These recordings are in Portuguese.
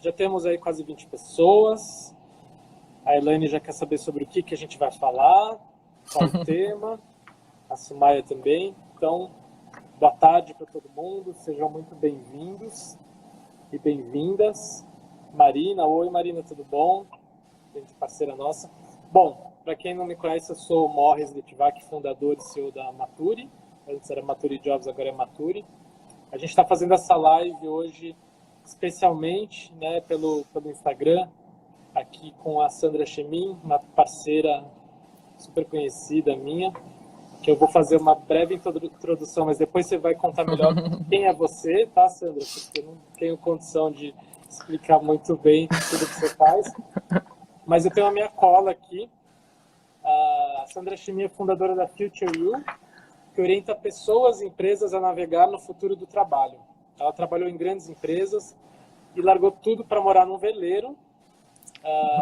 Já temos aí quase 20 pessoas. A Elaine já quer saber sobre o que a gente vai falar, qual o tema. A Sumaia também. Então, boa tarde para todo mundo. Sejam muito bem-vindos e bem-vindas. Marina, oi Marina, tudo bom? Gente parceira nossa. Bom, para quem não me conhece, eu sou o Morris Litvak, fundador e CEO da Maturi. Antes era Maturi Jobs, agora é Maturi. A gente está fazendo essa live hoje, especialmente, né, pelo Instagram, aqui com a Sandra Chemin, uma parceira super conhecida minha, que eu vou fazer uma breve introdução, mas depois você vai contar melhor quem é você, tá, Sandra? Porque eu não tenho condição de explicar muito bem tudo que você faz. Mas eu tenho a minha cola aqui. A Sandra Chemin é fundadora da Future You, que orienta pessoas e empresas a navegar no futuro do trabalho. Ela trabalhou em grandes empresas e largou tudo para morar num veleiro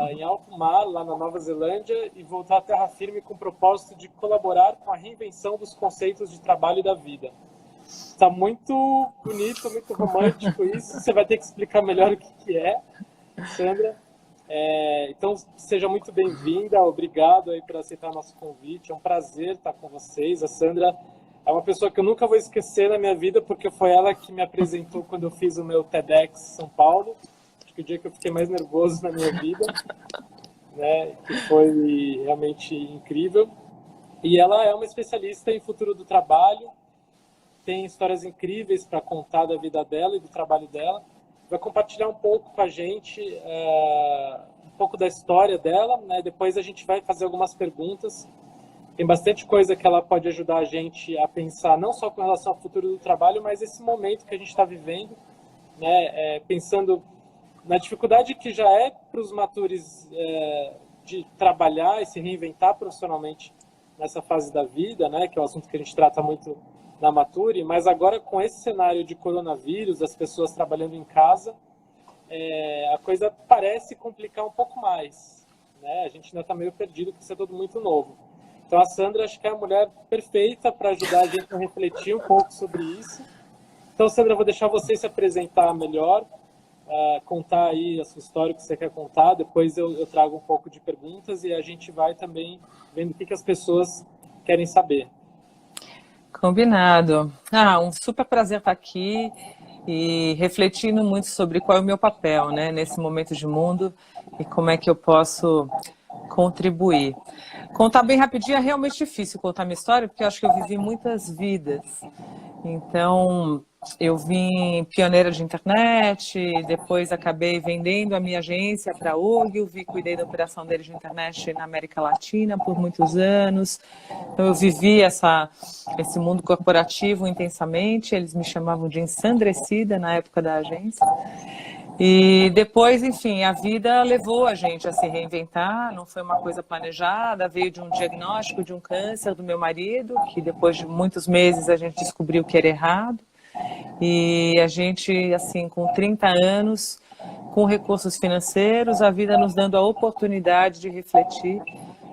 em alto mar, lá na Nova Zelândia, e voltar à terra firme com o propósito de colaborar com a reinvenção dos conceitos de trabalho e da vida. Está muito bonito, muito romântico isso. Você vai ter que explicar melhor o que é, Sandra. Então, seja muito bem-vinda. Obrigado aí por aceitar nosso convite. É um prazer estar com vocês. A Sandra é uma pessoa que eu nunca vou esquecer na minha vida, porque foi ela que me apresentou quando eu fiz o meu TEDx São Paulo. O dia que eu fiquei mais nervoso na minha vida, né, que foi realmente incrível. E ela é uma especialista em futuro do trabalho, tem histórias incríveis para contar da vida dela e do trabalho dela. Vai compartilhar um pouco com a gente, um pouco da história dela, né? Depois a gente vai fazer algumas perguntas. Tem bastante coisa que ela pode ajudar a gente a pensar, não só com relação ao futuro do trabalho, mas esse momento que a gente está vivendo, né? Pensando na dificuldade que já é para os matures de trabalhar e se reinventar profissionalmente nessa fase da vida, né, que é um assunto que a gente trata muito na Maturi, mas agora com esse cenário de coronavírus, as pessoas trabalhando em casa, a coisa parece complicar um pouco mais, né? A gente ainda está meio perdido, porque isso é tudo muito novo. Então a Sandra acho que é a mulher perfeita para ajudar a gente a refletir um pouco sobre isso. Então, Sandra, eu vou deixar você se apresentar melhor, contar aí a sua história, o que você quer contar. Depois eu trago um pouco de perguntas e a gente vai também vendo o que as pessoas querem saber. Combinado. Um super prazer estar aqui e refletindo muito sobre qual é o meu papel, né, nesse momento de mundo e como é que eu posso contribuir. Contar bem rapidinho é realmente difícil contar minha história, porque eu acho que eu vivi muitas vidas. Então, eu vim pioneira de internet, depois acabei vendendo a minha agência para a Ogilvy, cuidei da operação deles de internet na América Latina por muitos anos. Então, eu vivi esse mundo corporativo intensamente, eles me chamavam de ensandrecida na época da agência. E depois, enfim, a vida levou a gente a se reinventar, não foi uma coisa planejada, veio de um diagnóstico de um câncer do meu marido, que depois de muitos meses a gente descobriu que era errado. E a gente, assim, com 30 anos, com recursos financeiros, a vida nos dando a oportunidade de refletir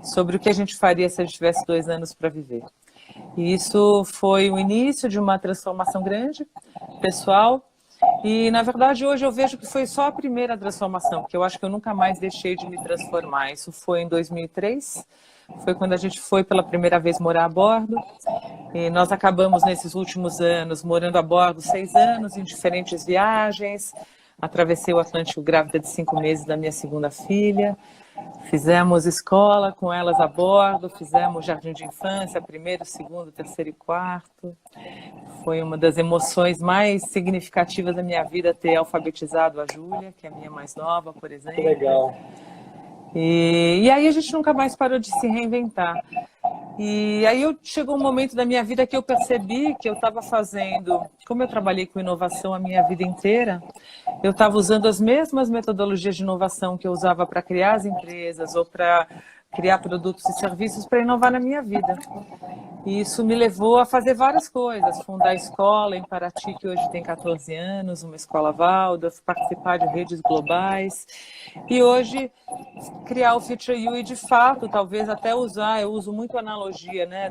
sobre o que a gente faria se a gente tivesse 2 anos para viver. E isso foi o início de uma transformação grande, pessoal. E, na verdade, hoje eu vejo que foi só a primeira transformação, porque eu acho que eu nunca mais deixei de me transformar. Isso foi em 2003, foi quando a gente foi pela primeira vez morar a bordo. E nós acabamos, nesses últimos anos, morando a bordo 6 anos, em diferentes viagens. Atravessei o Atlântico grávida de 5 meses da minha segunda filha. Fizemos escola com elas a bordo, fizemos jardim de infância, primeiro, segundo, terceiro e quarto. Foi uma das emoções mais significativas da minha vida ter alfabetizado a Júlia, que é a minha mais nova, por exemplo. Que legal. E aí a gente nunca mais parou de se reinventar. E aí chegou um momento da minha vida que eu percebi que eu estava fazendo, como eu trabalhei com inovação a minha vida inteira, eu estava usando as mesmas metodologias de inovação que eu usava para criar as empresas ou para criar produtos e serviços para inovar na minha vida. E isso me levou a fazer várias coisas, fundar a escola em Paraty, que hoje tem 14 anos, uma escola Waldorf, participar de redes globais, e hoje criar o Future You e, de fato, talvez até eu uso muito a analogia, né,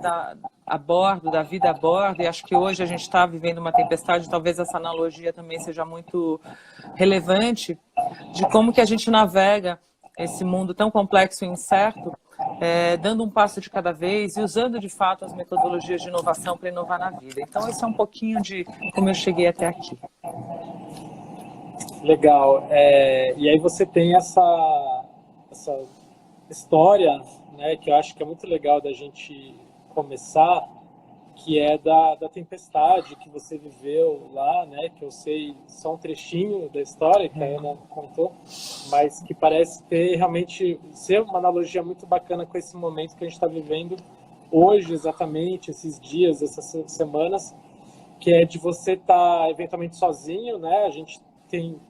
a bordo, da vida a bordo, e acho que hoje a gente está vivendo uma tempestade, talvez essa analogia também seja muito relevante, de como que a gente navega esse mundo tão complexo e incerto, dando um passo de cada vez e usando de fato as metodologias de inovação para inovar na vida. Então, esse é um pouquinho de como eu cheguei até aqui. Legal. E aí você tem essa história, né, que eu acho que é muito legal da gente começar, que é da tempestade que você viveu lá, né, que eu sei só um trechinho da história, que a Ana contou, mas que parece ter realmente ser uma analogia muito bacana com esse momento que a gente está vivendo hoje, exatamente, esses dias, essas semanas, que é de você estar eventualmente sozinho, né, a gente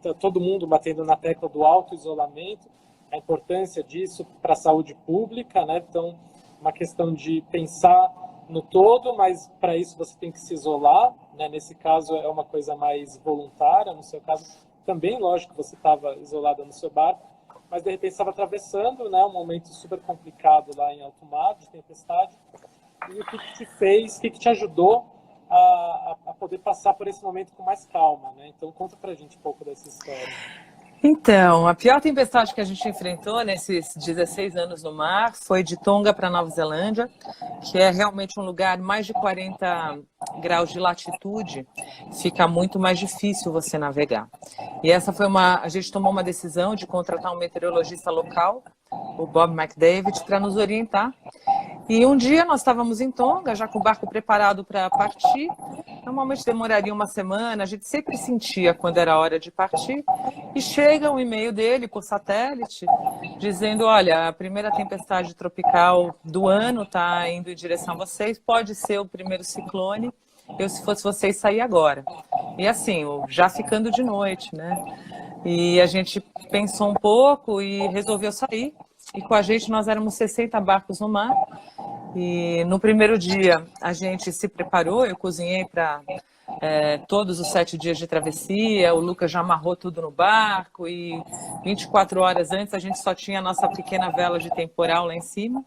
tá todo mundo batendo na tecla do auto-isolamento, a importância disso para a saúde pública, né, então uma questão de pensar no todo, mas para isso você tem que se isolar, né? Nesse caso é uma coisa mais voluntária, no seu caso também, lógico, você estava isolada no seu barco, mas de repente estava atravessando, né, um momento super complicado lá em alto mar, de tempestade, e o que te fez, o que te ajudou a poder passar por esse momento com mais calma, né? Então conta pra gente um pouco dessa história. Então, a pior tempestade que a gente enfrentou nesses 16 anos no mar foi de Tonga para Nova Zelândia, que é realmente um lugar mais de 40 graus de latitude, fica muito mais difícil você navegar. E essa foi a gente tomou uma decisão de contratar um meteorologista local, o Bob McDavid, para nos orientar. E um dia nós estávamos em Tonga, já com o barco preparado para partir. Normalmente demoraria uma semana, a gente sempre sentia quando era hora de partir. E chega um e-mail dele por satélite, dizendo, olha, a primeira tempestade tropical do ano está indo em direção a vocês, pode ser o primeiro ciclone, eu se fosse vocês sair agora. E assim, já ficando de noite, né? E a gente pensou um pouco e resolveu sair. E com a gente nós éramos 60 barcos no mar. E no primeiro dia a gente se preparou, eu cozinhei para todos os 7 dias de travessia, o Lucas já amarrou tudo no barco e 24 horas antes a gente só tinha a nossa pequena vela de temporal lá em cima.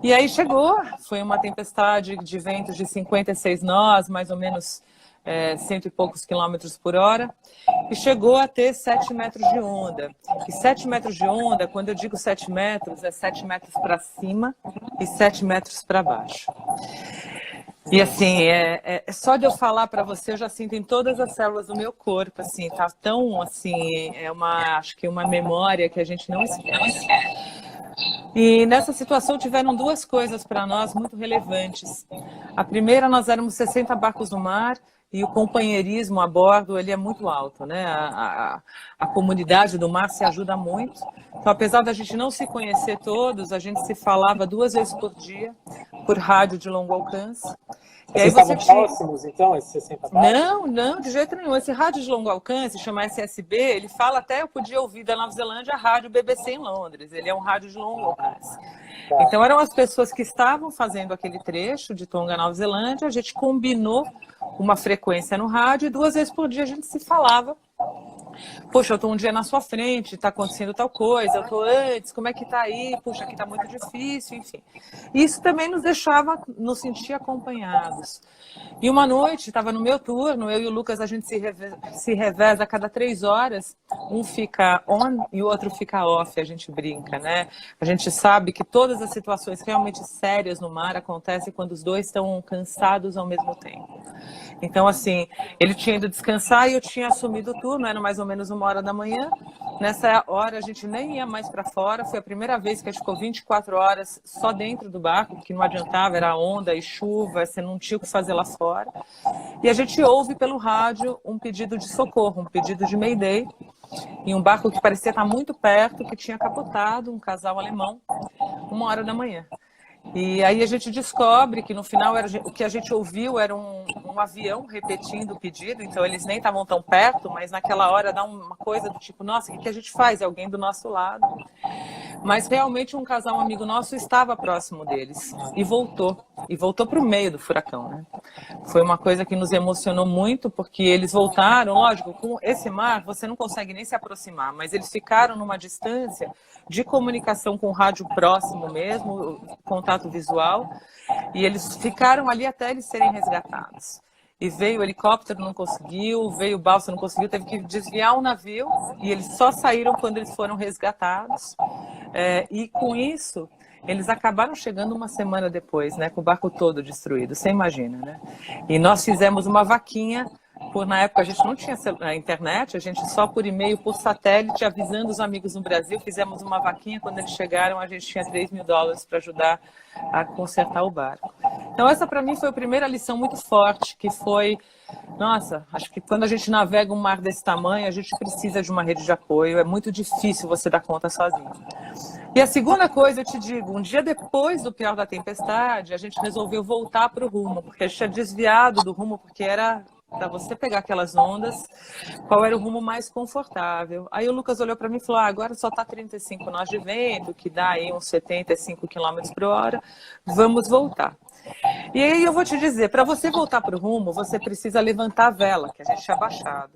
E aí chegou, foi uma tempestade de ventos de 56 nós, mais ou menos 100 e poucos quilômetros por hora, e chegou a ter 7 metros de onda. E 7 metros de onda, quando eu digo 7 metros, é 7 metros para cima e 7 metros para baixo. E assim, só de eu falar para você, eu já sinto em todas as células do meu corpo, assim, tá tão, assim, acho que uma memória que a gente não esquece. E nessa situação tiveram 2 coisas para nós muito relevantes. A primeira, nós éramos 60 barcos no mar e o companheirismo a bordo ele é muito alto, né? A comunidade do mar se ajuda muito. Então, apesar da gente não se conhecer todos, a gente se falava 2 vezes por dia por rádio de longo alcance. E aí vocês estavam próximos, então, esses 60 barcos? Não, de jeito nenhum. Esse rádio de longo alcance, chama SSB, ele fala até, eu podia ouvir da Nova Zelândia a rádio BBC em Londres. Ele é um rádio de longo alcance. Tá. Então, eram as pessoas que estavam fazendo aquele trecho de Tonga, Nova Zelândia, a gente combinou uma frequência no rádio e 2 vezes por dia a gente se falava. Poxa, eu estou um dia na sua frente, está acontecendo tal coisa, eu estou antes, como é que está aí? Puxa, aqui está muito difícil, enfim. Isso também nos sentia acompanhados. E uma noite, estava no meu turno, eu e o Lucas, a gente se reveza a cada 3 horas, um fica on e o outro fica off, a gente brinca, né? A gente sabe que todas as situações realmente sérias no mar acontecem quando os 2 estão cansados ao mesmo tempo. Então, assim, ele tinha ido descansar e eu tinha assumido o turno, era mais ou menos 1h da manhã. Nessa hora a gente nem ia mais para fora, foi a primeira vez que a gente ficou 24 horas só dentro do barco, porque não adiantava, era onda e chuva, você não tinha o que fazer lá fora. E a gente ouve pelo rádio um pedido de socorro, um pedido de mayday, em um barco que parecia estar muito perto, que tinha capotado, um casal alemão, 1h da manhã. E aí a gente descobre que no final o que a gente ouviu era um avião repetindo o pedido, então eles nem estavam tão perto, mas naquela hora dá uma coisa do tipo, nossa, o que a gente faz? É alguém do nosso lado. Mas realmente um casal, um amigo nosso, estava próximo deles e voltou para o meio do furacão, né? Foi uma coisa que nos emocionou muito, porque eles voltaram, lógico, com esse mar você não consegue nem se aproximar, mas eles ficaram numa distância de comunicação com o rádio próximo mesmo, contato visual, e eles ficaram ali até eles serem resgatados. e veio o helicóptero, não conseguiu, veio o balsa, não conseguiu, teve que desviar um navio, e eles só saíram quando eles foram resgatados. E com isso, eles acabaram chegando uma semana depois, né, com o barco todo destruído, você imagina, né? E nós fizemos uma vaquinha, na época a gente não tinha a internet, a gente só por e-mail, por satélite, avisando os amigos no Brasil, fizemos uma vaquinha, quando eles chegaram a gente tinha $3.000 para ajudar a consertar o barco. Então essa para mim foi a primeira lição muito forte, que foi, nossa, acho que quando a gente navega um mar desse tamanho, a gente precisa de uma rede de apoio, é muito difícil você dar conta sozinho. E a segunda coisa, eu te digo, um dia depois do pior da tempestade, a gente resolveu voltar para o rumo, porque a gente tinha desviado do rumo, porque era para você pegar aquelas ondas, qual era o rumo mais confortável. Aí o Lucas olhou para mim e falou, agora só está 35 nós de vento, que dá aí uns 75 km/h, vamos voltar. E aí eu vou te dizer, para você voltar para o rumo, você precisa levantar a vela, que a gente tinha baixado.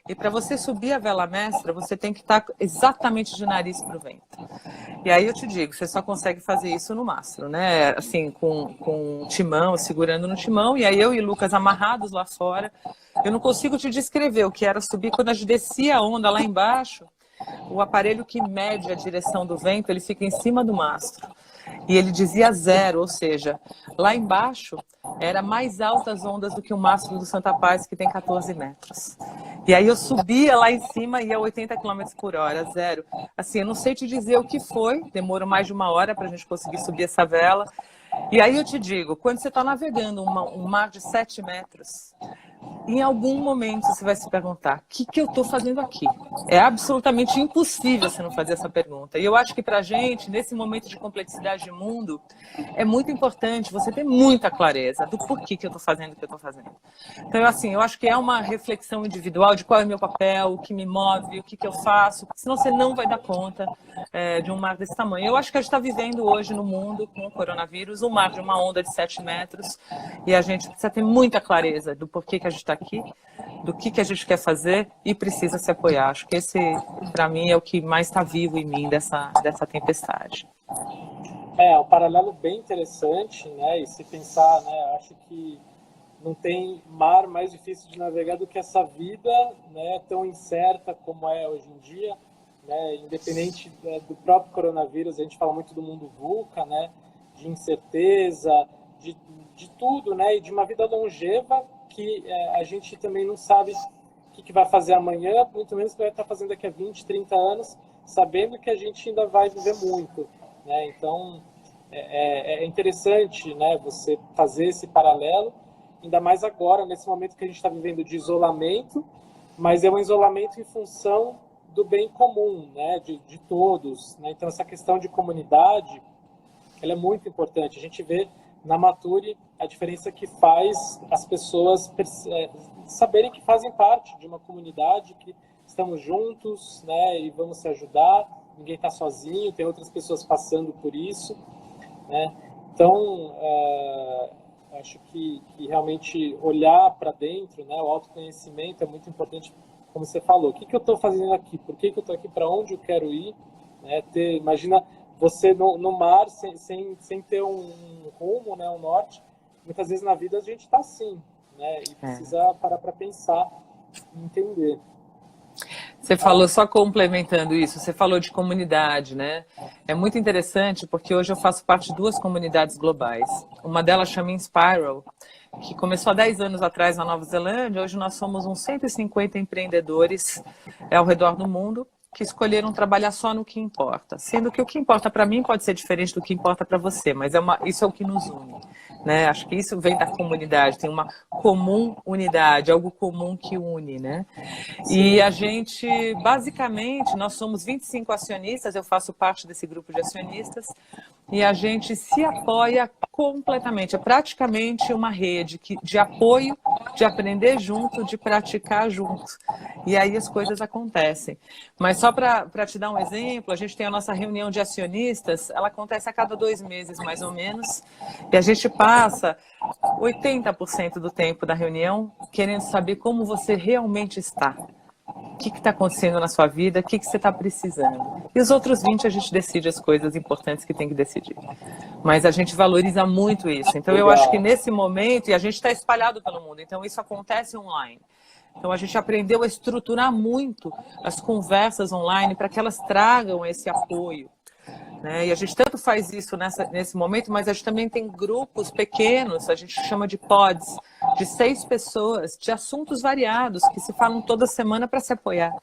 E para você subir a vela mestra, você tem que estar exatamente de nariz para o vento. E aí eu te digo, você só consegue fazer isso no mastro, né? Assim, com timão, segurando no timão, e aí eu e o Lucas amarrados lá fora. Eu não consigo te descrever o que era subir quando a gente descia a onda lá embaixo. O aparelho que mede a direção do vento, ele fica em cima do mastro. E ele dizia 0, ou seja, lá embaixo era mais altas ondas do que o mastro do Santa Paz, que tem 14 metros. E aí eu subia lá em cima e ia 80 km/h, 0. Assim, eu não sei te dizer o que foi, demorou mais de 1 hora para a gente conseguir subir essa vela. E aí eu te digo, quando você está navegando um mar de 7 metros, em algum momento você vai se perguntar, o que eu estou fazendo aqui? É absolutamente impossível você não fazer essa pergunta. E eu acho que para a gente, nesse momento de complexidade de mundo, é muito importante você ter muita clareza do porquê que eu estou fazendo o que eu estou fazendo. Então, assim, eu acho que é uma reflexão individual de qual é o meu papel, o que me move, o que eu faço, senão você não vai dar conta de um mar desse tamanho. Eu acho que a gente está vivendo hoje no mundo, com o coronavírus, um mar de uma onda de 7 metros, e a gente precisa ter muita clareza do porquê que a gente está aqui, do que a gente quer fazer e precisa se apoiar. Acho que esse, para mim, é o que mais está vivo em mim dessa tempestade. É um paralelo bem interessante, né? E se pensar, né? Acho que não tem mar mais difícil de navegar do que essa vida, né? Tão incerta como é hoje em dia, né? Independente do próprio coronavírus, a gente fala muito do mundo VUCA, né? De incerteza, de tudo, né? E de uma vida longeva que a gente também não sabe o que vai fazer amanhã, muito menos o que vai estar fazendo daqui a 20, 30 anos, sabendo que a gente ainda vai viver muito, né? Então, é interessante, né, você fazer esse paralelo, ainda mais agora, nesse momento que a gente está vivendo de isolamento, mas é um isolamento em função do bem comum, né, de todos, né? Então, essa questão de comunidade, ela é muito importante. A gente vê na Mature a diferença que faz as pessoas saberem que fazem parte de uma comunidade, que estamos juntos, né, e vamos se ajudar, ninguém está sozinho, tem outras pessoas passando por isso, né? Então, acho que realmente olhar para dentro, né, o autoconhecimento é muito importante, como você falou, o que eu estou fazendo aqui, por que eu estou aqui, para onde eu quero ir, né? Imagina você no mar sem ter um rumo, né, um norte. Muitas vezes na vida a gente está assim, né, e precisa parar para pensar e entender. Você falou, só complementando isso, você falou de comunidade, né? É muito interessante porque hoje eu faço parte de 2 comunidades globais. Uma delas chama Inspiral, que começou há 10 anos atrás na Nova Zelândia. Hoje nós somos uns 150 empreendedores ao redor do mundo que escolheram trabalhar só no que importa. Sendo que o que importa para mim pode ser diferente do que importa para você, mas isso é o que nos une, né? Acho que isso vem da comunidade, tem uma comum unidade, algo comum que une, né? E a gente, basicamente, nós somos 25 acionistas, eu faço parte desse grupo de acionistas, e a gente se apoia completamente, é praticamente uma rede de apoio, de aprender junto, de praticar junto. E aí as coisas acontecem. Mas só para te dar um exemplo, a gente tem a nossa reunião de acionistas, ela acontece a cada 2 meses, mais ou menos, e a gente passa 80% do tempo da reunião querendo saber como você realmente está. O que está acontecendo na sua vida? O que você está precisando? E os outros 20 a gente decide as coisas importantes que tem que decidir. Mas a gente valoriza muito isso. Então eu acho que nesse momento, e a gente está espalhado pelo mundo, então isso acontece online. Então a gente aprendeu a estruturar muito as conversas online para que elas tragam esse apoio. Né? E a gente tanto faz isso nesse momento, mas a gente também tem grupos pequenos, a gente chama de pods, de 6 pessoas, de assuntos variados, que se falam toda semana para se apoiar,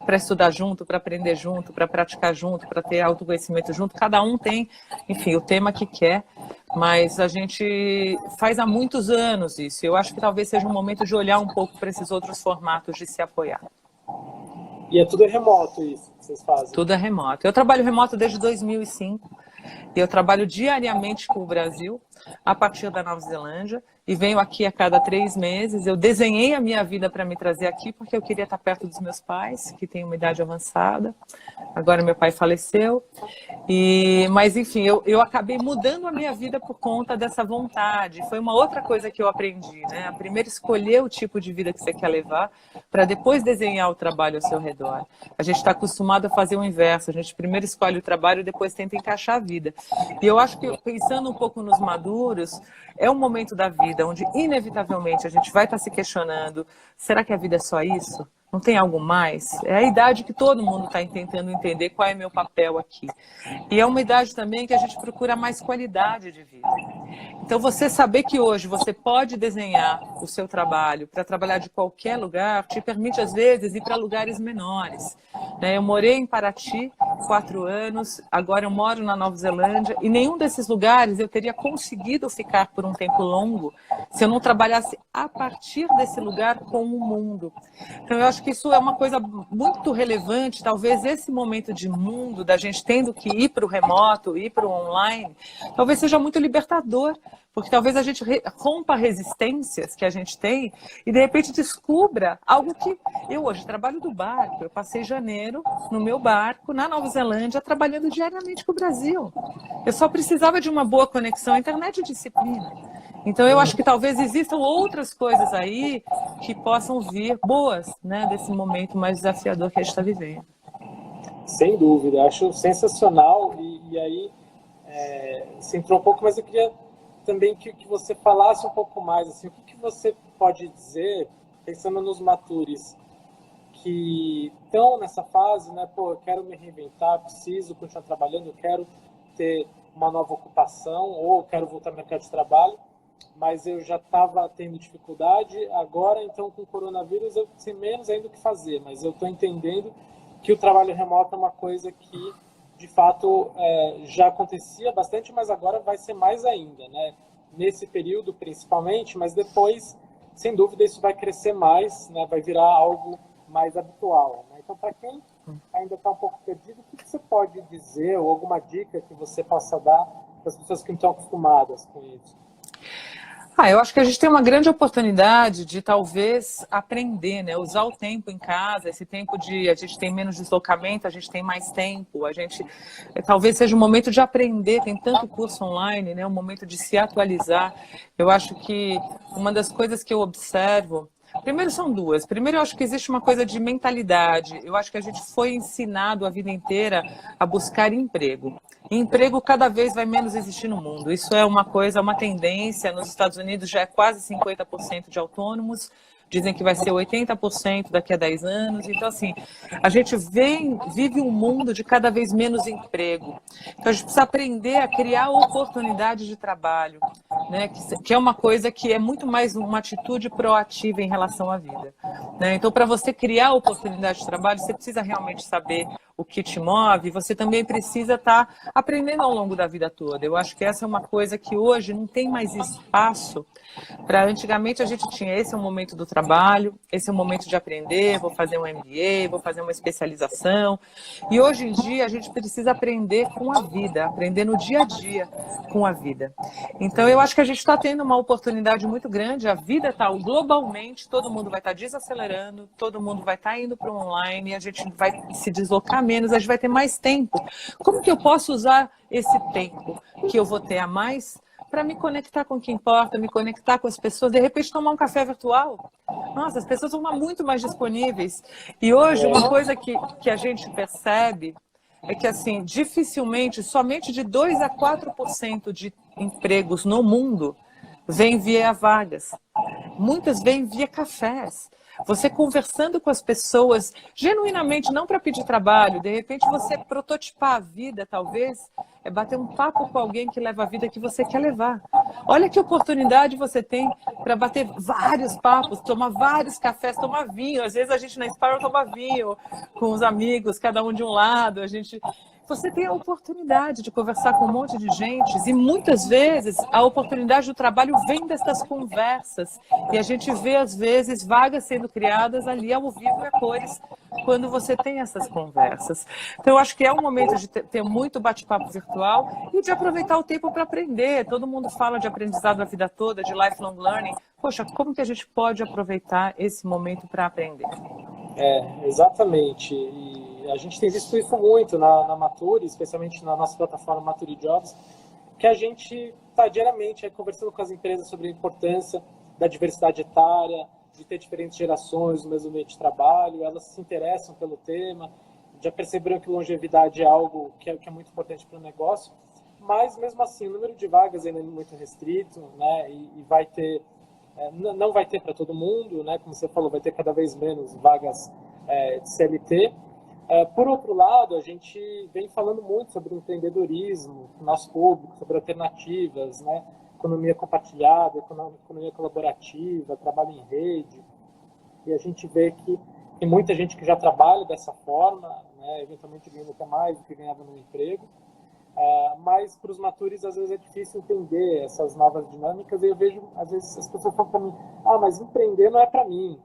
para estudar junto, para aprender junto, para praticar junto, para ter autoconhecimento junto. Cada um tem, enfim, o tema que quer, mas a gente faz há muitos anos isso. Eu acho que talvez seja um momento de olhar um pouco para esses outros formatos de se apoiar. E é tudo remoto isso que vocês fazem? Tudo é remoto. Eu trabalho remoto desde 2005. E eu trabalho diariamente com o Brasil, a partir da Nova Zelândia, e venho aqui a cada 3 meses. Eu desenhei a minha vida para me trazer aqui, porque eu queria estar perto dos meus pais, que têm uma idade avançada. Agora meu pai faleceu. Mas, enfim, eu acabei mudando a minha vida por conta dessa vontade. Foi uma outra coisa que eu aprendi, né? Primeiro escolher o tipo de vida que você quer levar, para depois desenhar o trabalho ao seu redor. A gente está acostumado a fazer o inverso. A gente primeiro escolhe o trabalho e depois tenta encaixar a vida. E eu acho que, pensando um pouco nos maduros, é um momento da vida onde, inevitavelmente, a gente vai estar se questionando: será que a vida é só isso? Não tem algo mais? É a idade que todo mundo está tentando entender qual é meu papel aqui. E é uma idade também que a gente procura mais qualidade de vida. Então, você saber que hoje você pode desenhar o seu trabalho para trabalhar de qualquer lugar, te permite, às vezes, ir para lugares menores. Eu morei em Paraty 4 anos, agora eu moro na Nova Zelândia, e nenhum desses lugares eu teria conseguido ficar por um tempo longo se eu não trabalhasse a partir desse lugar com o mundo. Então, eu acho que isso é uma coisa muito relevante. Talvez esse momento de mundo, da gente tendo que ir para o remoto, ir para o online, talvez seja muito libertador, porque talvez a gente rompa resistências que a gente tem e, de repente, descubra algo que... Eu hoje trabalho do barco, eu passei janeiro no meu barco, na Nova Zelândia, trabalhando diariamente com o Brasil. Eu só precisava de uma boa conexão à internet e disciplina. Então, eu acho que talvez existam outras coisas aí que possam vir boas, né, desse momento mais desafiador que a gente está vivendo. Sem dúvida, acho sensacional. E aí, você entrou um pouco, mas eu queria também que você falasse um pouco mais, assim, o que você pode dizer, pensando nos matures que estão nessa fase, né? Pô, eu quero me reinventar, preciso continuar trabalhando, eu quero ter uma nova ocupação, ou quero voltar ao mercado de trabalho, mas eu já estava tendo dificuldade, agora, então, com o coronavírus, eu sei menos ainda o que fazer, mas eu estou entendendo que o trabalho remoto é uma coisa que, de fato, já acontecia bastante, mas agora vai ser mais ainda, né? Nesse período, principalmente, mas depois, sem dúvida, isso vai crescer mais, né? Vai virar algo mais habitual, né? Então, para quem ainda está um pouco perdido, o que você pode dizer, ou alguma dica que você possa dar para as pessoas que não estão acostumadas com isso? Eu acho que a gente tem uma grande oportunidade de talvez aprender, né? Usar o tempo em casa, esse tempo de a gente tem menos deslocamento, a gente tem mais tempo, a gente talvez seja um momento de aprender, tem tanto curso online, né? Um momento de se atualizar. Eu acho que uma das coisas que eu observo, primeiro são duas. Primeiro, eu acho que existe uma coisa de mentalidade. Eu acho que a gente foi ensinado a vida inteira a buscar emprego. E emprego cada vez vai menos existir no mundo. Isso é uma coisa, uma tendência. Nos Estados Unidos já é quase 50% de autônomos. Dizem que vai ser 80% daqui a 10 anos. Então, assim, a gente vive um mundo de cada vez menos emprego. Então, a gente precisa aprender a criar oportunidades de trabalho, né? Que é uma coisa que é muito mais uma atitude proativa em relação à vida, né? Então, para você criar oportunidade de trabalho, você precisa realmente saber o que te move, você também precisa estar aprendendo ao longo da vida toda. Eu acho que essa é uma coisa que hoje não tem mais espaço para... Antigamente a gente tinha, esse é o momento do trabalho, esse é o momento de aprender, vou fazer um MBA, vou fazer uma especialização. E hoje em dia a gente precisa aprender com a vida, aprender no dia a dia com a vida. Então eu acho que a gente está tendo uma oportunidade muito grande, a vida está globalmente, todo mundo vai estar desacelerando, todo mundo vai estar indo para o online, a gente vai se deslocar menos, a gente vai ter mais tempo. Como que eu posso usar esse tempo que eu vou ter a mais para me conectar com o que importa, me conectar com as pessoas, de repente tomar um café virtual. Nossa, as pessoas vão muito mais disponíveis. E hoje, uma coisa que a gente percebe é que, assim, dificilmente, somente de 2 a 4% de empregos no mundo vem via vagas. Muitas vêm via cafés. Você conversando com as pessoas, genuinamente, não para pedir trabalho, de repente você prototipar a vida, talvez, é bater um papo com alguém que leva a vida que você quer levar. Olha que oportunidade você tem para bater vários papos, tomar vários cafés, tomar vinho. Às vezes a gente na Sparrow toma vinho com os amigos, cada um de um lado. Você tem a oportunidade de conversar com um monte de gente e muitas vezes a oportunidade do trabalho vem dessas conversas e a gente vê às vezes vagas sendo criadas ali ao vivo e a cores quando você tem essas conversas. Então eu acho que é um momento de ter muito bate-papo virtual e de aproveitar o tempo para aprender. Todo mundo fala de aprendizado a vida toda, de lifelong learning. Poxa, como que a gente pode aproveitar esse momento para aprender? Exatamente. E a gente tem visto isso muito na Maturi, especialmente na nossa plataforma Maturi Jobs, que a gente está diariamente conversando com as empresas sobre a importância da diversidade etária, de ter diferentes gerações no mesmo ambiente de trabalho, elas se interessam pelo tema, já perceberam que longevidade é algo que é muito importante para o negócio, mas mesmo assim o número de vagas ainda é muito restrito, né, e vai ter, não vai ter para todo mundo, né, como você falou, vai ter cada vez menos vagas de CLT. Por outro lado, a gente vem falando muito sobre empreendedorismo com o nosso público, sobre alternativas, né, economia compartilhada, economia colaborativa, trabalho em rede, e a gente vê que tem muita gente que já trabalha dessa forma, né, eventualmente ganhando até mais do que ganhava no emprego, mas para os matures às vezes é difícil entender essas novas dinâmicas e eu vejo, às vezes as pessoas falam para mim, mas empreender não é para mim,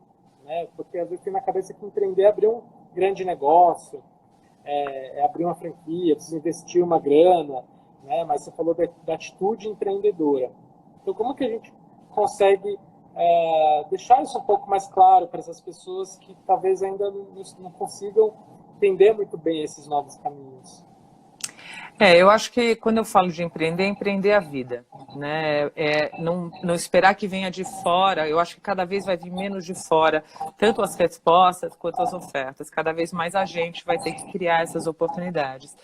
né, porque às vezes tem na cabeça que empreender é abrir um grande negócio, abrir uma franquia, precisa investir uma grana, né, mas você falou da atitude empreendedora. Então como que a gente consegue deixar isso um pouco mais claro para essas pessoas que talvez ainda não consigam entender muito bem esses novos caminhos? Eu acho que quando eu falo de empreender, é empreender a vida, né? Não esperar que venha de fora. Eu acho que cada vez vai vir menos de fora, tanto as respostas quanto as ofertas. Cada vez mais a gente vai ter que criar essas oportunidades.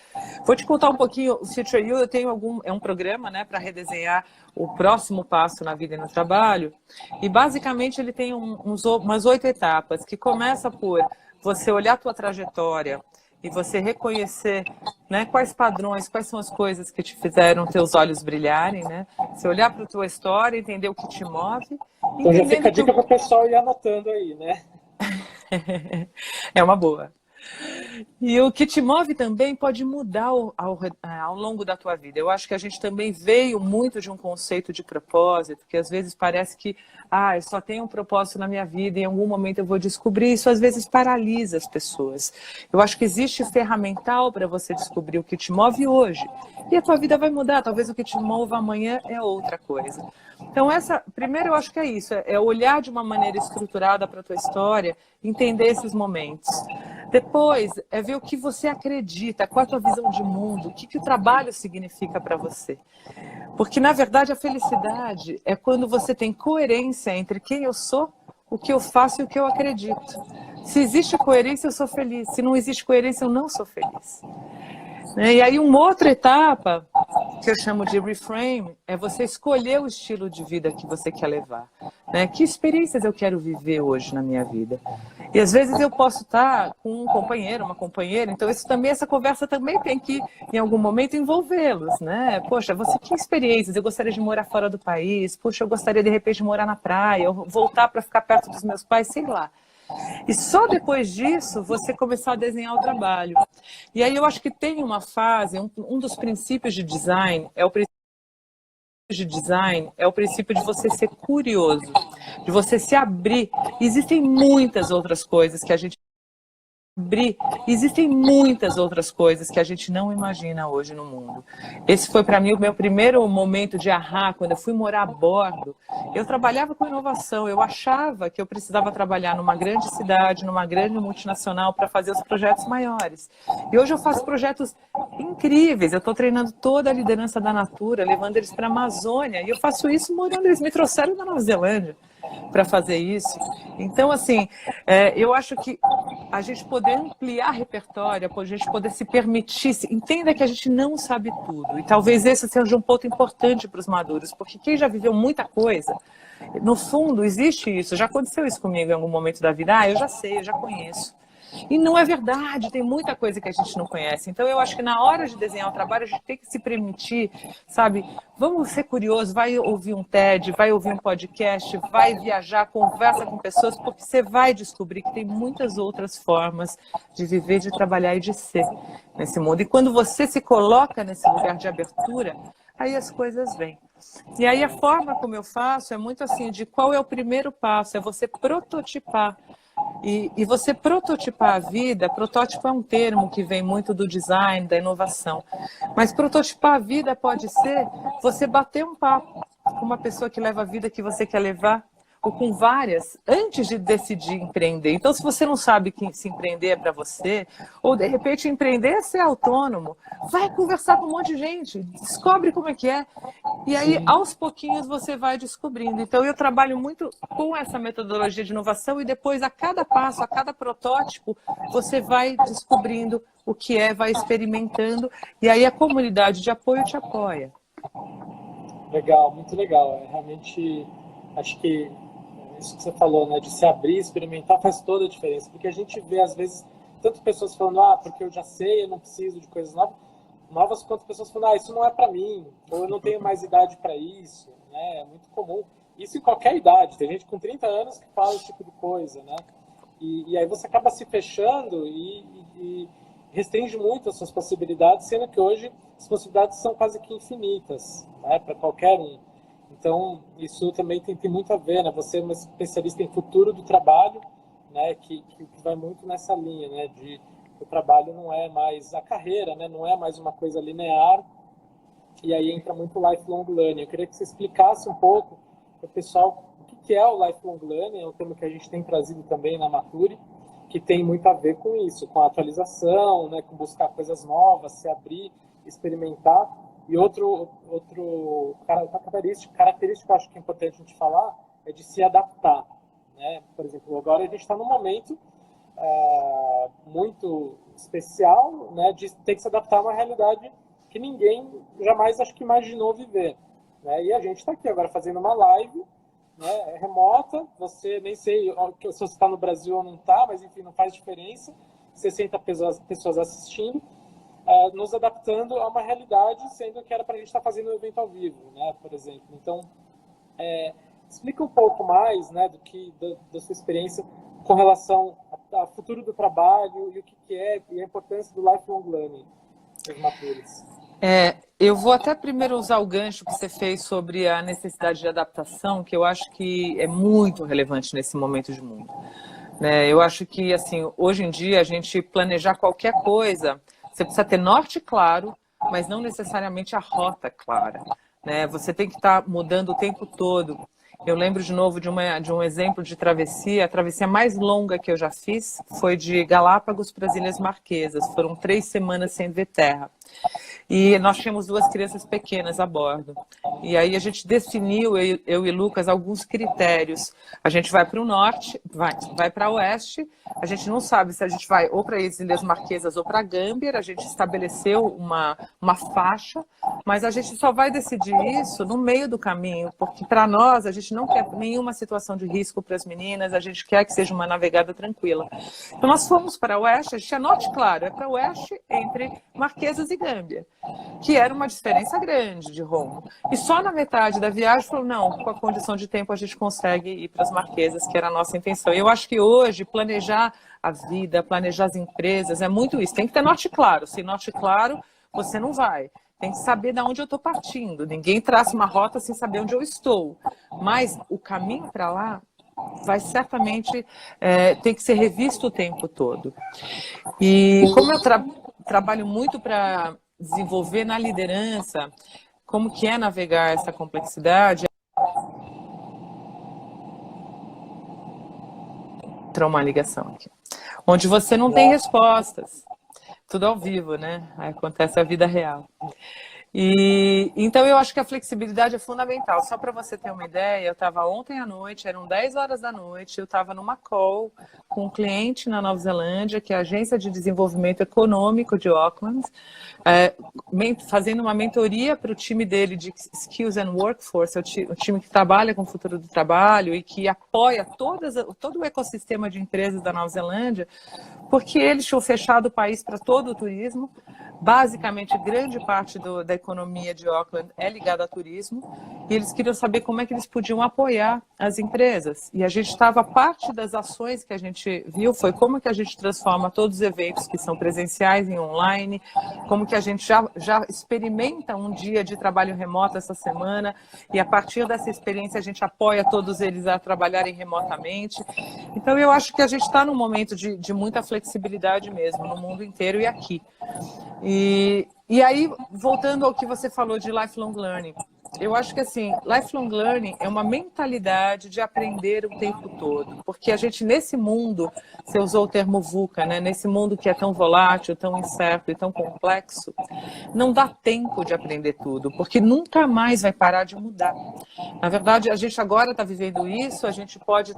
Vou te contar um pouquinho. O Future You, eu tenho um programa, né, para redesenhar o próximo passo na vida e no trabalho. E basicamente ele tem umas 8 etapas, que começa por você olhar a tua trajetória e você reconhecer, né, quais padrões, quais são as coisas que te fizeram teus olhos brilharem, né? Você olhar para a tua história, entender o que te move. Então já fica a dica para o pessoal ir anotando aí, né? É uma boa. E o que te move também pode mudar ao longo da tua vida. Eu acho que a gente também veio muito de um conceito de propósito, que às vezes parece que eu só tenho um propósito na minha vida e em algum momento eu vou descobrir. Isso às vezes paralisa as pessoas. Eu acho que existe ferramental para você descobrir o que te move hoje. E a tua vida vai mudar. Talvez o que te mova amanhã é outra coisa. Então, primeiro eu acho que é isso, é olhar de uma maneira estruturada para a tua história, entender esses momentos. Depois, é ver o que você acredita, qual é a tua visão de mundo, o que o trabalho significa para você. Porque, na verdade, a felicidade é quando você tem coerência entre quem eu sou, o que eu faço e o que eu acredito. Se existe coerência, eu sou feliz. Se não existe coerência, eu não sou feliz. E aí, uma outra etapa, que eu chamo de reframe, é você escolher o estilo de vida que você quer levar. Né? Que experiências eu quero viver hoje na minha vida? E às vezes eu posso estar com um companheiro, uma companheira, então essa conversa também tem que, em algum momento, envolvê-los. Né? Poxa, que experiências? Eu gostaria de morar fora do país, poxa, eu gostaria de repente de morar na praia, ou voltar para ficar perto dos meus pais, sei lá. E só depois disso você começar a desenhar o trabalho. E aí eu acho que tem uma fase, um dos princípios de design é o princípio de você ser curioso, de você se abrir. Existem muitas outras coisas que a gente Existem muitas outras coisas que a gente não imagina hoje no mundo. Esse foi para mim o meu primeiro momento de ahá, quando eu fui morar a bordo. Eu trabalhava com inovação, eu achava que eu precisava trabalhar numa grande cidade, numa grande multinacional para fazer os projetos maiores. E hoje eu faço projetos incríveis, eu estou treinando toda a liderança da Natura, levando eles para a Amazônia, e eu faço isso morando, eles me trouxeram da Nova Zelândia para fazer isso. Então, assim, eu acho que a gente poder ampliar repertório, a gente poder se permitir, entenda que a gente não sabe tudo. E talvez esse seja um ponto importante para os maduros, porque quem já viveu muita coisa, no fundo, existe isso. Já aconteceu isso comigo em algum momento da vida. Eu já sei, eu já conheço. E não é verdade, tem muita coisa que a gente não conhece. Então, eu acho que na hora de desenhar o trabalho, a gente tem que se permitir, sabe? Vamos ser curiosos, vai ouvir um TED, vai ouvir um podcast, vai viajar, conversa com pessoas, porque você vai descobrir que tem muitas outras formas de viver, de trabalhar e de ser nesse mundo. E quando você se coloca nesse lugar de abertura, aí as coisas vêm. E aí a forma como eu faço é muito assim, de qual é o primeiro passo, é você prototipar. E você prototipar a vida, protótipo é um termo que vem muito do design, da inovação, mas prototipar a vida pode ser você bater um papo com uma pessoa que leva a vida que você quer levar, ou com várias, antes de decidir empreender. Então, se você não sabe que se empreender é para você, ou de repente empreender é ser autônomo, vai conversar com um monte de gente, descobre como é que é, e aí aos pouquinhos você vai descobrindo. Então, eu trabalho muito com essa metodologia de inovação e depois a cada passo, a cada protótipo, você vai descobrindo o que é, vai experimentando, e aí a comunidade de apoio te apoia. Legal, muito legal. Realmente, acho que isso que você falou, né, de se abrir, experimentar, faz toda a diferença, porque a gente vê, às vezes, tanto pessoas falando, porque eu já sei, eu não preciso de coisas novas, quanto pessoas falando, isso não é para mim, ou eu não tenho mais idade para isso, né, é muito comum. Isso em qualquer idade, tem gente com 30 anos que fala esse tipo de coisa, né, e aí você acaba se fechando e restringe muito as suas possibilidades, sendo que hoje as possibilidades são quase que infinitas, né, para qualquer um. Então, isso também tem muito a ver, né? Você é uma especialista em futuro do trabalho, né? Que vai muito nessa linha, né? De que o trabalho não é mais a carreira, né? Não é mais uma coisa linear. E aí entra muito o lifelong learning. Eu queria que você explicasse um pouco para o pessoal o que é o lifelong learning, é um termo que a gente tem trazido também na Nature, que tem muito a ver com isso, com a atualização, né? Com buscar coisas novas, se abrir, experimentar. E outro característico que eu acho que é importante a gente falar é de se adaptar, né? Por exemplo, agora a gente está num momento muito especial, né? De ter que se adaptar a uma realidade que ninguém jamais acho que imaginou viver, né? E a gente está aqui agora fazendo uma live, né? Remota, você nem sei se você está no Brasil ou não está, mas enfim, não faz diferença, 60 pessoas assistindo, nos adaptando a uma realidade, sendo que era para a gente estar fazendo um evento ao vivo, né, por exemplo. Então, explica um pouco mais, né, da sua experiência com relação ao futuro do trabalho e o que é e a importância do lifelong learning das maturas. Eu vou até primeiro usar o gancho que você fez sobre a necessidade de adaptação, que eu acho que é muito relevante nesse momento de mundo. Eu acho que, assim, hoje em dia, a gente planejar qualquer coisa, você precisa ter norte claro, mas não necessariamente a rota clara, né? Você tem que estar mudando o tempo todo. Eu lembro de novo de um exemplo de travessia. A travessia mais longa que eu já fiz foi de Galápagos para as Ilhas Marquesas. Foram 3 semanas sem ver terra. E nós tínhamos 2 crianças pequenas a bordo. E aí a gente definiu, eu e Lucas, alguns critérios. A gente vai para o norte, vai para o oeste. A gente não sabe se a gente vai ou para as Ilhas Marquesas ou para Gâmbia. A gente estabeleceu uma faixa, mas a gente só vai decidir isso no meio do caminho, porque para nós a gente não quer nenhuma situação de risco para as meninas, a gente quer que seja uma navegada tranquila. Então nós fomos para o oeste, a gente tinha norte claro, é para o oeste entre Marquesas e Gâmbia, que era uma diferença grande de rumo. E só na metade da viagem falou, não, com a condição de tempo a gente consegue ir para as Marquesas, que era a nossa intenção. E eu acho que hoje planejar a vida, planejar as empresas, é muito isso. Tem que ter norte claro. Sem norte claro, você não vai. Tem que saber de onde eu estou partindo. Ninguém traça uma rota sem saber onde eu estou. Mas o caminho para lá vai certamente ter que ser revisto o tempo todo. E como eu trabalho muito para desenvolver na liderança, como que é navegar essa complexidade, entrou uma ligação aqui, onde você não tem respostas, tudo ao vivo, né? Aí acontece a vida real. E então eu acho que a flexibilidade é fundamental. Só para você ter uma ideia, eu estava ontem à noite, eram 10 horas da noite, eu estava numa call com um cliente na Nova Zelândia, que é a Agência de Desenvolvimento Econômico de Auckland, fazendo uma mentoria para o time dele de Skills and Workforce, o time que trabalha com o futuro do trabalho e que apoia todo o ecossistema de empresas da Nova Zelândia, porque eles tinham fechado o país para todo o turismo. Basicamente, grande parte da economia de Auckland é ligada a turismo, e eles queriam saber como é que eles podiam apoiar as empresas. E a gente estava, parte das ações que a gente viu foi como que a gente transforma todos os eventos que são presenciais em online, como que a gente já experimenta um dia de trabalho remoto essa semana, e a partir dessa experiência a gente apoia todos eles a trabalharem remotamente. Então eu acho que a gente está num momento de muita flexibilidade mesmo, no mundo inteiro e aqui. E aí, voltando ao que você falou de lifelong learning, eu acho que assim, lifelong learning é uma mentalidade de aprender o tempo todo, porque a gente nesse mundo, você usou o termo VUCA, né? Nesse mundo que é tão volátil, tão incerto e tão complexo, não dá tempo de aprender tudo, porque nunca mais vai parar de mudar. Na verdade, a gente agora está vivendo isso, a gente pode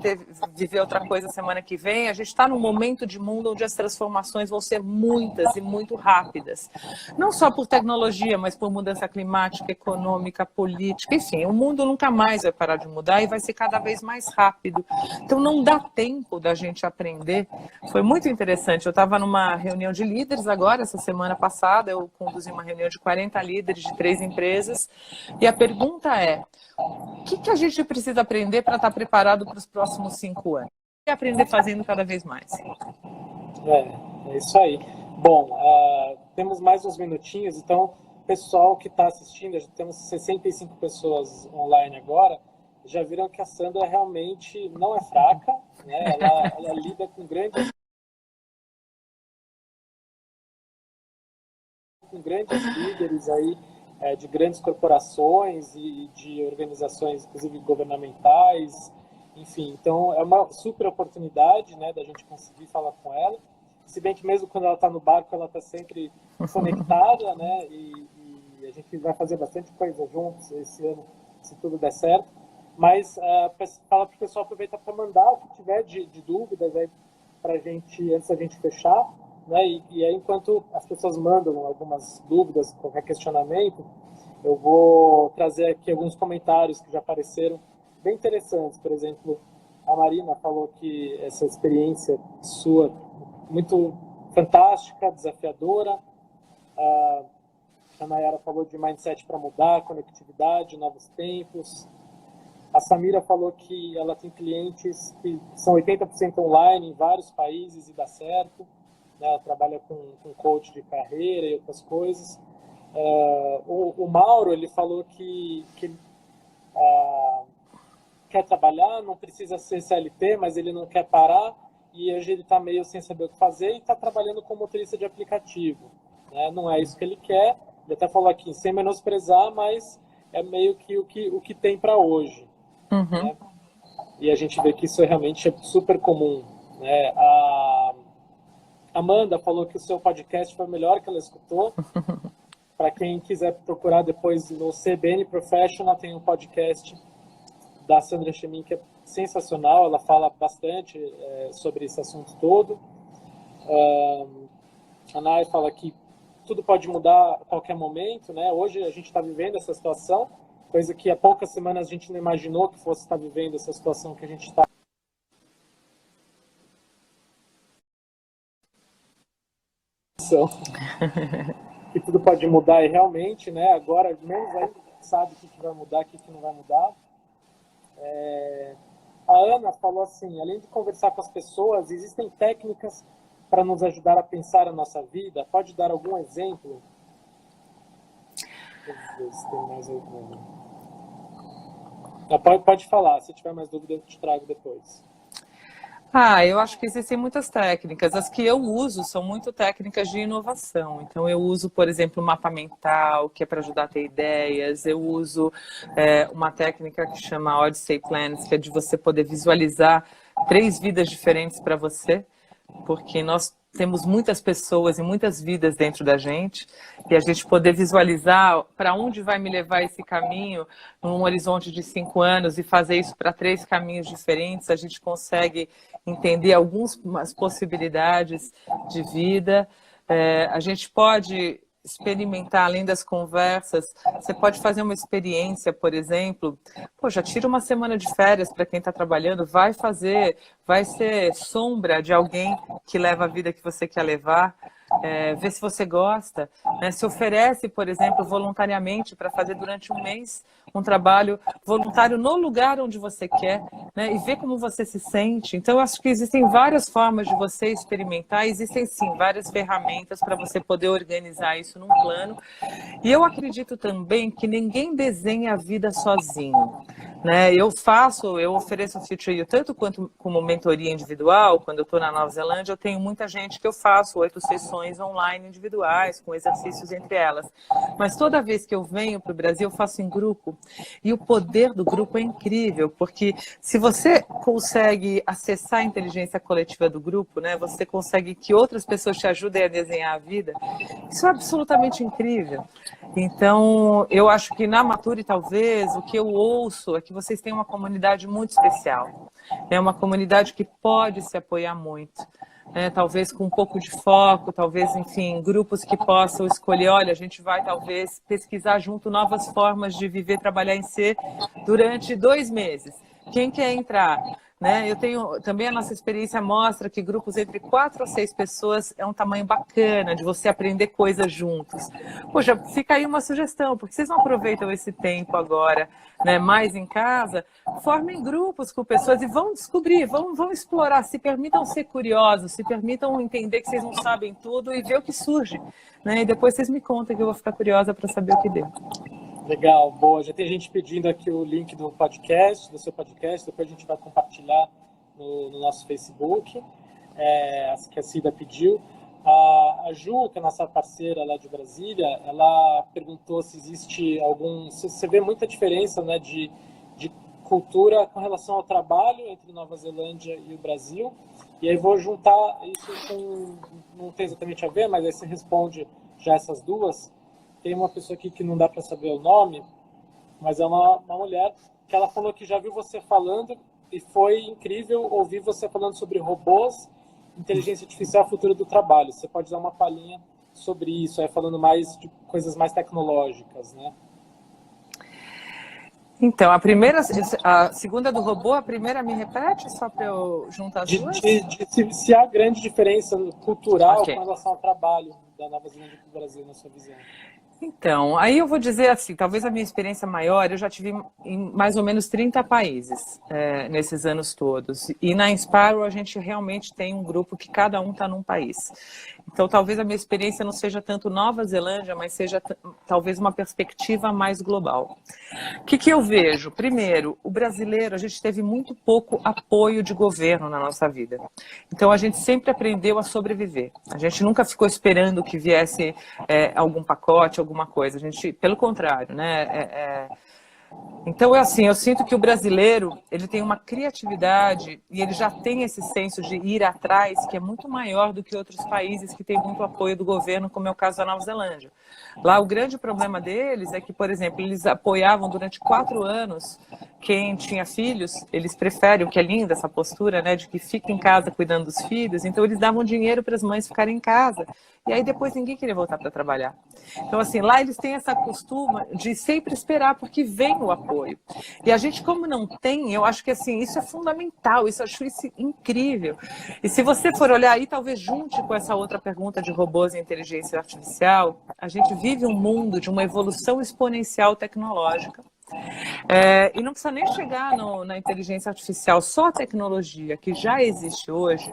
viver outra coisa semana que vem, a gente está num momento de mundo onde as transformações vão ser muitas e muito rápidas. Não só por tecnologia, mas por mudança climática, econômica, política, enfim, o mundo nunca mais vai parar de mudar e vai ser cada vez mais rápido. Então não dá tempo da gente aprender. Foi muito interessante, eu estava numa reunião de líderes agora, essa semana passada, eu conduzi uma reunião de 40 líderes de 3 empresas, e a pergunta é: o que a gente precisa aprender para estar preparado para os próximos 5 anos? E aprender fazendo cada vez mais. É isso aí. Bom, temos mais uns minutinhos, então, pessoal que está assistindo, já temos 65 pessoas online agora, já viram que a Sandra realmente não é fraca, né? Ela lida com grandes líderes aí, de grandes corporações e de organizações, inclusive governamentais, enfim. Então, é uma super oportunidade, né, da gente conseguir falar com ela. Se bem que mesmo quando ela está no barco, ela está sempre conectada, né, e a gente vai fazer bastante coisa juntos esse ano, se tudo der certo. Mas fala para o pessoal aproveitar para mandar o que tiver de dúvidas aí para a gente, antes da gente fechar. Né? E aí, enquanto as pessoas mandam algumas dúvidas, qualquer questionamento, eu vou trazer aqui alguns comentários que já apareceram bem interessantes. Por exemplo, a Marina falou que essa experiência sua muito fantástica, desafiadora. A Nayara falou de mindset para mudar, conectividade, novos tempos. A Samira falou que ela tem clientes que são 80% online em vários países e dá certo. Ela trabalha com coach de carreira e outras coisas. O Mauro, ele falou que quer trabalhar, não precisa ser CLT, mas ele não quer parar, e hoje ele está meio sem saber o que fazer e está trabalhando como motorista de aplicativo. Né? Não é isso que ele quer, ele até falou aqui, sem menosprezar, mas é meio que o que tem para hoje. Uhum. Né? E a gente vê que isso realmente é super comum. Né? A Amanda falou que o seu podcast foi o melhor que ela escutou. Para quem quiser procurar depois no CBN Professional, tem um podcast da Sandra Chemin que é sensacional. Ela fala bastante sobre esse assunto todo. A Nay fala que tudo pode mudar a qualquer momento. Né? Hoje a gente está vivendo essa situação, coisa que há poucas semanas a gente não imaginou que fosse estar vivendo essa situação que a gente está. Que tudo pode mudar e realmente, né? Agora, menos ainda, a gente sabe o que vai mudar, o que não vai mudar. A Ana falou assim, além de conversar com as pessoas, existem técnicas para nos ajudar a pensar a nossa vida? Pode dar algum exemplo? Deixa eu ver se tem mais alguma. Pode falar, se tiver mais dúvida eu te trago depois. Eu acho que existem muitas técnicas. As que eu uso são muito técnicas de inovação. Então, eu uso, por exemplo, o mapa mental, que é para ajudar a ter ideias. Eu uso uma técnica que chama Odyssey Plans, que é de você poder visualizar 3 vidas diferentes para você, porque nós temos muitas pessoas e muitas vidas dentro da gente, e a gente poder visualizar para onde vai me levar esse caminho num horizonte de 5 anos e fazer isso para 3 caminhos diferentes, a gente consegue entender algumas possibilidades de vida. A gente pode experimentar, além das conversas, você pode fazer uma experiência, por exemplo, poxa, tira uma semana de férias para quem está trabalhando, vai ser sombra de alguém que leva a vida que você quer levar, vê se você gosta, né? Se oferece, por exemplo, voluntariamente para fazer durante um mês um trabalho voluntário no lugar onde você quer, né? E ver como você se sente. Então, eu acho que existem várias formas de você experimentar, existem sim várias ferramentas para você poder organizar isso num plano. E eu acredito também que ninguém desenha a vida sozinho, né? Eu ofereço o Future You tanto quanto como mentoria individual. Quando eu estou na Nova Zelândia, eu tenho muita gente que eu faço 8 sessões online individuais, com exercícios entre elas. Mas toda vez que eu venho para o Brasil, eu faço em grupo. E o poder do grupo é incrível, porque se você consegue acessar a inteligência coletiva do grupo, né, você consegue que outras pessoas te ajudem a desenhar a vida, isso é absolutamente incrível. Então, eu acho que na Mature, talvez, o que eu ouço é que vocês têm uma comunidade muito especial. É uma comunidade que pode se apoiar muito. Talvez com um pouco de foco, talvez, enfim, grupos que possam escolher, olha, a gente vai talvez pesquisar junto novas formas de viver, trabalhar em si durante 2 meses. Quem quer entrar? Eu tenho também, a nossa experiência mostra que grupos entre 4 a 6 pessoas é um tamanho bacana de você aprender coisas juntos. Poxa, fica aí uma sugestão, porque vocês não aproveitam esse tempo agora, né, mais em casa, formem grupos com pessoas e vão descobrir, vão explorar, se permitam ser curiosos, se permitam entender que vocês não sabem tudo e ver o que surge, né? E depois vocês me contam que eu vou ficar curiosa para saber o que deu. Legal, boa. Já tem gente pedindo aqui o link do podcast, do seu podcast, depois a gente vai compartilhar no nosso Facebook, que a Cida pediu. A Ju, que é a nossa parceira lá de Brasília, ela perguntou se existe se você vê muita diferença, né, de cultura com relação ao trabalho entre Nova Zelândia e o Brasil. E aí vou juntar isso com, não tem exatamente a ver, mas aí você responde já essas duas. Tem uma pessoa aqui que não dá para saber o nome, mas é uma mulher que ela falou que já viu você falando e foi incrível ouvir você falando sobre robôs, inteligência artificial, futuro do trabalho. Você pode dar uma palhinha sobre isso, falando mais de coisas mais tecnológicas, né? Então, a segunda do robô, a primeira me repete só para eu juntar as duas? Se há grande diferença cultural com relação ao trabalho da Nova Zelândia para o Brasil, na sua visão. Então, aí eu vou dizer assim, talvez a minha experiência maior, eu já tive em mais ou menos 30 países nesses anos todos. E na Inspire a gente realmente tem um grupo que cada um está num país. Então, talvez a minha experiência não seja tanto Nova Zelândia, mas seja talvez uma perspectiva mais global. O que eu vejo? Primeiro, o brasileiro, a gente teve muito pouco apoio de governo na nossa vida. Então, a gente sempre aprendeu a sobreviver. A gente nunca ficou esperando que viesse algum pacote, alguma coisa. A gente, pelo contrário, né? Então, assim, eu sinto que o brasileiro, ele tem uma criatividade e ele já tem esse senso de ir atrás que é muito maior do que outros países que têm muito apoio do governo, como é o caso da Nova Zelândia. Lá, o grande problema deles é que, por exemplo, eles apoiavam durante 4 anos quem tinha filhos, eles preferem, o que é lindo essa postura, né, de que fica em casa cuidando dos filhos, então eles davam dinheiro para as mães ficarem em casa. E aí depois ninguém queria voltar para trabalhar. Então, assim, lá eles têm essa costuma de sempre esperar, porque vem o apoio. E a gente, como não tem, eu acho que assim, isso é fundamental, eu acho isso incrível. E se você for olhar aí, talvez junte com essa outra pergunta de robôs e inteligência artificial, a gente vive um mundo de uma evolução exponencial tecnológica. E não precisa nem chegar na inteligência artificial, só a tecnologia que já existe hoje,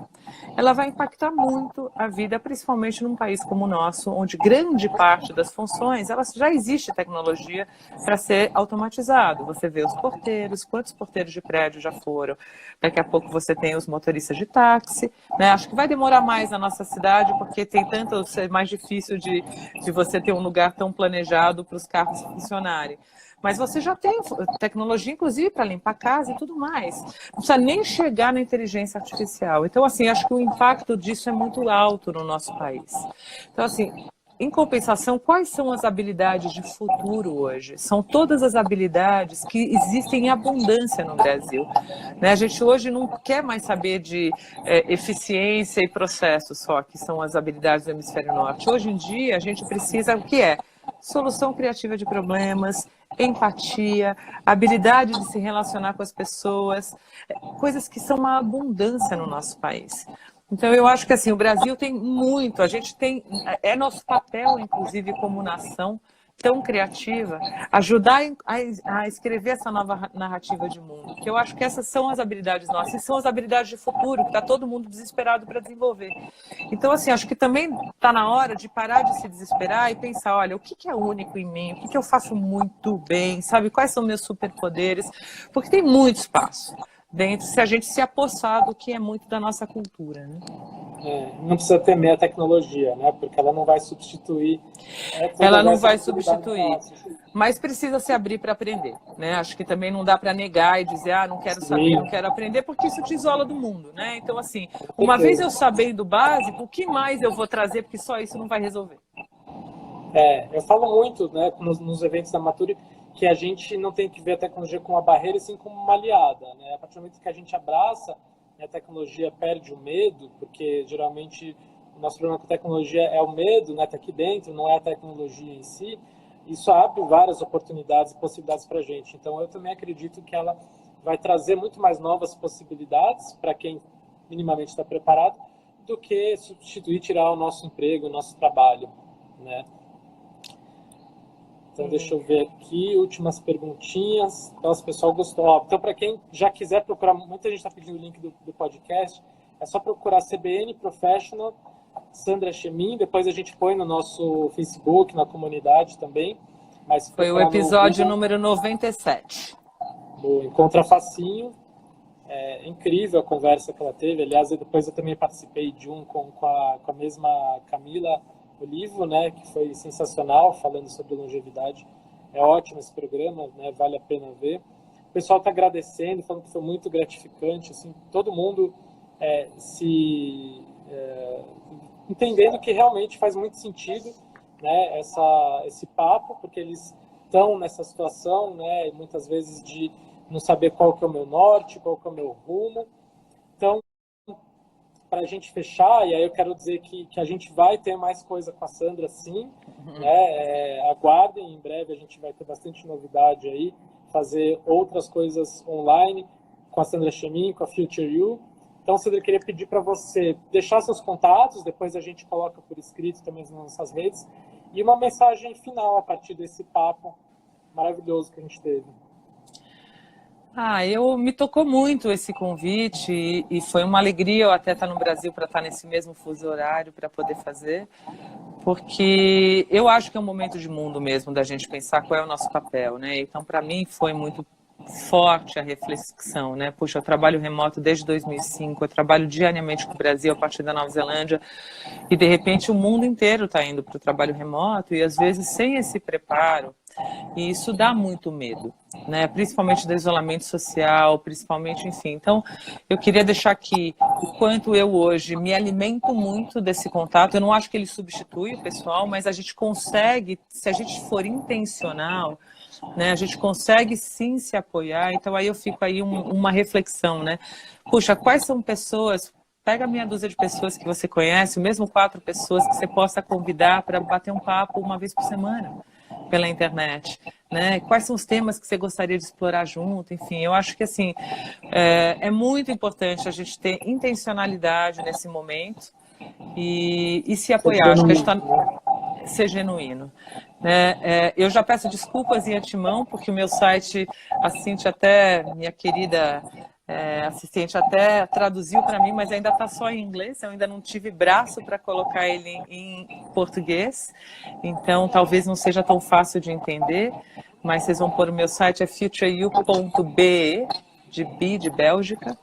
ela vai impactar muito a vida, principalmente num país como o nosso, onde grande parte das funções, ela já existe tecnologia para ser automatizado. Você vê os porteiros, quantos porteiros de prédio já foram, daqui a pouco você tem os motoristas de táxi, né? Acho que vai demorar mais na nossa cidade, porque tem tanto, é mais difícil de você ter um lugar tão planejado para os carros funcionarem. Mas você já tem tecnologia, inclusive, para limpar a casa e tudo mais. Não precisa nem chegar na inteligência artificial. Então, assim, acho que o impacto disso é muito alto no nosso país. Então, assim, em compensação, quais são as habilidades de futuro hoje? São todas as habilidades que existem em abundância no Brasil. Né? A gente hoje não quer mais saber de eficiência e processo só, que são as habilidades do hemisfério norte. Hoje em dia, a gente precisa, o que é? Solução criativa de problemas, empatia, habilidade de se relacionar com as pessoas, coisas que são uma abundância no nosso país. Então, eu acho que assim, o Brasil tem muito, a gente tem, é nosso papel, inclusive, como nação, tão criativa, ajudar a escrever essa nova narrativa de mundo, que eu acho que essas são as habilidades nossas, e são as habilidades de futuro, que está todo mundo desesperado para desenvolver. Então, assim, acho que também está na hora de parar de se desesperar e pensar, olha, o que é único em mim, o que eu faço muito bem, sabe, quais são meus superpoderes, porque tem muito espaço dentro, se a gente se apossar do que é muito da nossa cultura, né? Não precisa temer a tecnologia, né? Porque ela não vai substituir. Ela não vai substituir, mas precisa se abrir para aprender, né? Acho que também não dá para negar e dizer, não quero saber, não quero aprender, porque isso te isola do mundo, né? Então, assim, uma vez eu sabendo o básico, o que mais eu vou trazer, porque só isso não vai resolver. Eu falo muito, né, nos eventos da Nature, que a gente não tem que ver a tecnologia como uma barreira, e sim como uma aliada, né? A partir do momento que a gente abraça, a tecnologia perde o medo, porque geralmente o nosso problema com a tecnologia é o medo, né? Tá aqui dentro, não é a tecnologia em si. Isso abre várias oportunidades e possibilidades para a gente. Então, eu também acredito que ela vai trazer muito mais novas possibilidades para quem minimamente está preparado, do que substituir, tirar o nosso emprego, o nosso trabalho, né? Então, deixa eu ver aqui, últimas perguntinhas. Então, o pessoal gostou. Então, para quem já quiser procurar, muita gente está pedindo o link do podcast, é só procurar CBN Professional, Sandra Chemin, depois a gente põe no nosso Facebook, na comunidade também. Mas foi o episódio número 97. Encontra facinho. É incrível a conversa que ela teve. Aliás, depois eu também participei de um com a mesma Camila Olivo, né, que foi sensacional, falando sobre longevidade. É ótimo esse programa, né, vale a pena ver. O pessoal está agradecendo, falando que foi muito gratificante, assim, todo mundo entendendo que realmente faz muito sentido, né, esse papo, porque eles estão nessa situação, né, muitas vezes de não saber qual que é o meu norte, qual que é o meu rumo. Então, para a gente fechar, e aí eu quero dizer que a gente vai ter mais coisa com a Sandra, sim, né? Aguardem, em breve a gente vai ter bastante novidade aí, fazer outras coisas online com a Sandra Chemin, com a Future You. Então, Sandra, eu queria pedir para você deixar seus contatos, depois a gente coloca por escrito também nas nossas redes, e uma mensagem final a partir desse papo maravilhoso que a gente teve. Me tocou muito esse convite e foi uma alegria eu até estar no Brasil para estar nesse mesmo fuso horário para poder fazer, porque eu acho que é um momento de mundo mesmo da gente pensar qual é o nosso papel, né? Então, para mim foi muito forte a reflexão, né? Puxa, eu trabalho remoto desde 2005, eu trabalho diariamente com o Brasil a partir da Nova Zelândia e de repente o mundo inteiro está indo para o trabalho remoto e às vezes sem esse preparo. E isso dá muito medo, né? Principalmente do isolamento social, principalmente, enfim. Então, eu queria deixar aqui o quanto eu hoje me alimento muito desse contato. Eu não acho que ele substitui o pessoal, mas a gente consegue, se a gente for intencional, né? A gente consegue sim se apoiar. Então, aí eu fico aí uma reflexão, né? Puxa, quais são pessoas... Pega a meia dúzia de pessoas que você conhece, mesmo 4 pessoas que você possa convidar para bater um papo uma vez por semana pela internet, né? Quais são os temas que você gostaria de explorar junto? Enfim, eu acho que assim é muito importante a gente ter intencionalidade nesse momento e se apoiar. Acho que a gente ser genuíno. Né? Eu já peço desculpas em antemão, porque o meu site, a Cintia até, minha querida assistente, até traduziu para mim, mas ainda está só em inglês, eu ainda não tive braço para colocar ele em português, então talvez não seja tão fácil de entender, mas vocês vão pôr o meu site, é futureyou.be, de Bélgica,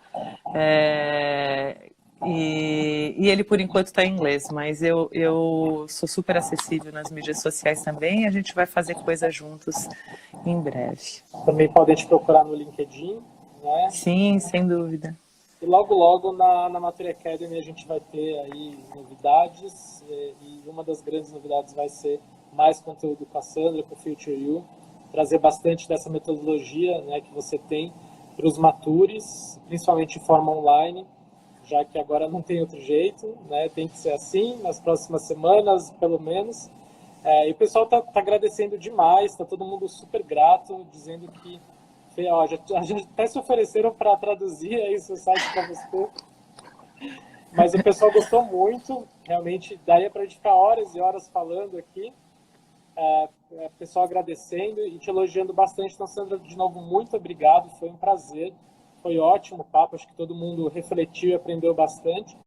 e ele, por enquanto, está em inglês, mas eu sou super acessível nas mídias sociais também e a gente vai fazer coisas juntos em breve. Também podem te procurar no LinkedIn, né? Sim, sem dúvida. E logo na Maturi Academy a gente vai ter aí novidades e uma das grandes novidades vai ser mais conteúdo com a Sandra, com o Future You, trazer bastante dessa metodologia, né, que você tem para os matures, principalmente de forma online, já que agora não tem outro jeito, né? Tem que ser assim, nas próximas semanas, pelo menos. E o pessoal tá agradecendo demais, está todo mundo super grato, dizendo que já até se ofereceram para traduzir aí o seu site para você. Mas o pessoal gostou muito, realmente daria para a gente ficar horas e horas falando aqui. O pessoal agradecendo e te elogiando bastante. Então, Sandra, de novo, muito obrigado, foi um prazer. Foi ótimo o papo, acho que todo mundo refletiu e aprendeu bastante.